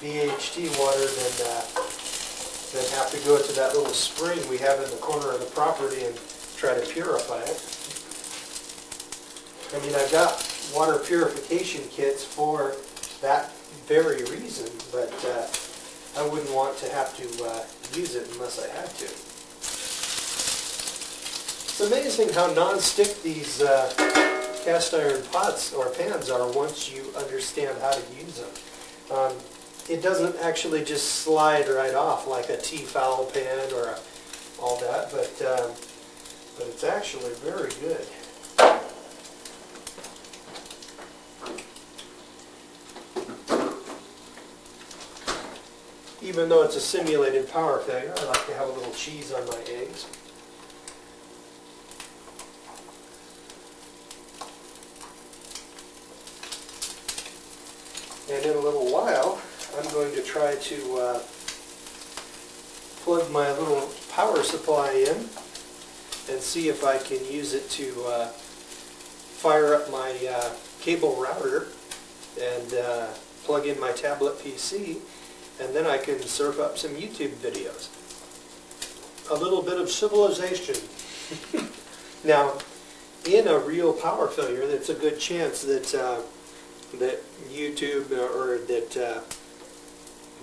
DHT water than have to go to that little spring we have in the corner of the property and try to purify it. I mean, I got water purification kits for that very reason, but I wouldn't want to have to use it unless I had to. It's amazing how non-stick these cast iron pots or pans are once you understand how to use them. It doesn't actually just slide right off like a tea fowl pan or all that, but it's actually very good. Even though it's a simulated power failure, I like to have a little cheese on my eggs. And in a little while, I'm going to try to plug my little power supply in and see if I can use it to fire up my cable router and plug in my tablet PC, and then I can surf up some YouTube videos. A little bit of civilization. Now, in a real power failure, it's a good chance that that YouTube or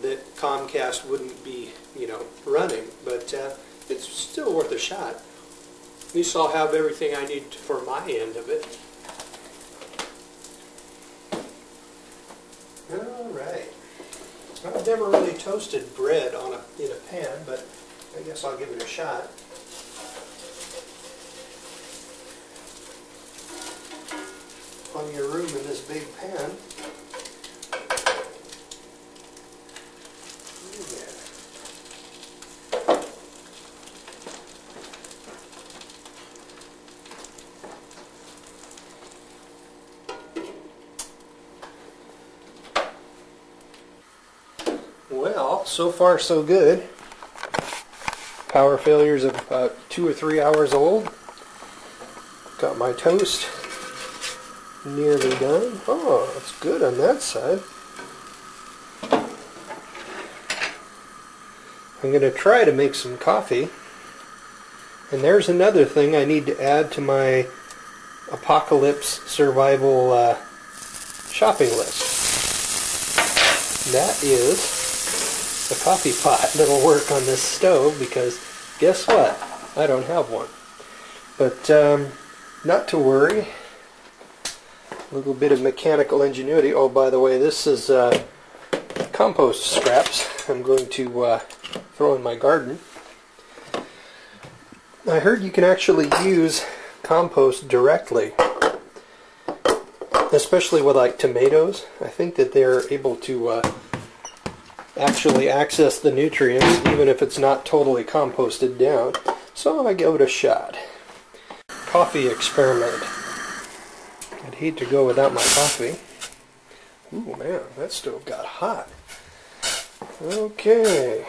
that Comcast wouldn't be, running, but it's still worth a shot. At least I'll have everything I need for my end of it. All right. I've never really toasted bread in a pan, but I guess I'll give it a shot. Plenty of room in this big pan. Well, so far so good. Power failure's about 2 or 3 hours old. Got my toast nearly done. Oh, it's good on that side. I'm going to try to make some coffee. And there's another thing I need to add to my apocalypse survival shopping list. That is a coffee pot that'll work on this stove, because guess what? I don't have one. But not to worry. A little bit of mechanical ingenuity. Oh, by the way, this is compost scraps I'm going to throw in my garden. I heard you can actually use compost directly, especially with like tomatoes. I think that they're able to actually access the nutrients even if it's not totally composted down. So I give it a shot. Coffee experiment. I'd hate to go without my coffee. Ooh, man, that stove got hot. Okay.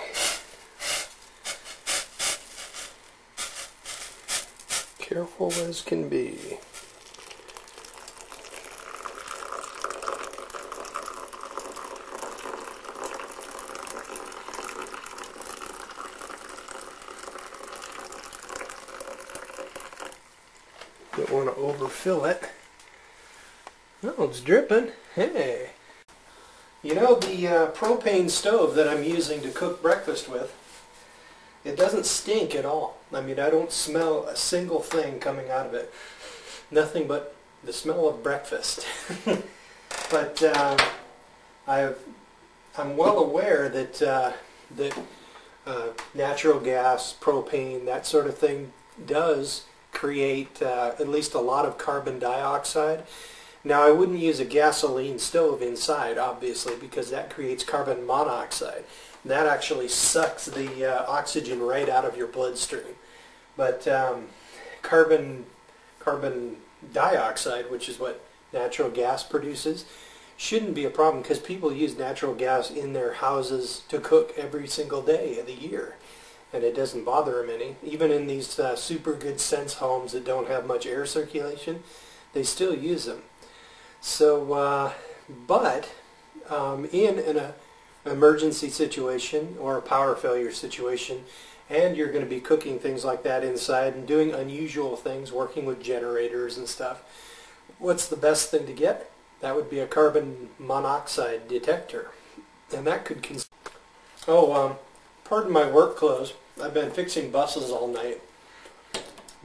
Careful as can be. Don't want to overfill it. Oh, it's dripping. Hey. You know, the propane stove that I'm using to cook breakfast with, it doesn't stink at all. I mean, I don't smell a single thing coming out of it. Nothing but the smell of breakfast. But I'm well aware that natural gas, propane, that sort of thing does create at least a lot of carbon dioxide. Now, I wouldn't use a gasoline stove inside, obviously, because that creates carbon monoxide. That actually sucks the oxygen right out of your bloodstream. But carbon dioxide, which is what natural gas produces, shouldn't be a problem, because people use natural gas in their houses to cook every single day of the year. And it doesn't bother them any. Even in these super good sense homes that don't have much air circulation, they still use them. So, but in a emergency situation or a power failure situation, and you're going to be cooking things like that inside and doing unusual things, working with generators and stuff, what's the best thing to get? That would be a carbon monoxide detector. And that could pardon my work clothes. I've been fixing buses all night.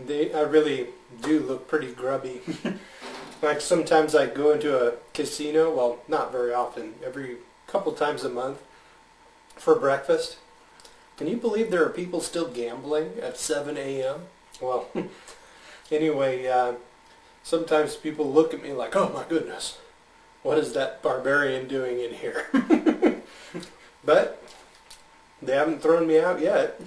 I really do look pretty grubby. Like sometimes I go into a casino, well, not very often, every couple times a month for breakfast. Can you believe there are people still gambling at 7 a.m.? Well, anyway, sometimes people look at me like, oh my goodness, what is that barbarian doing in here? But they haven't thrown me out yet.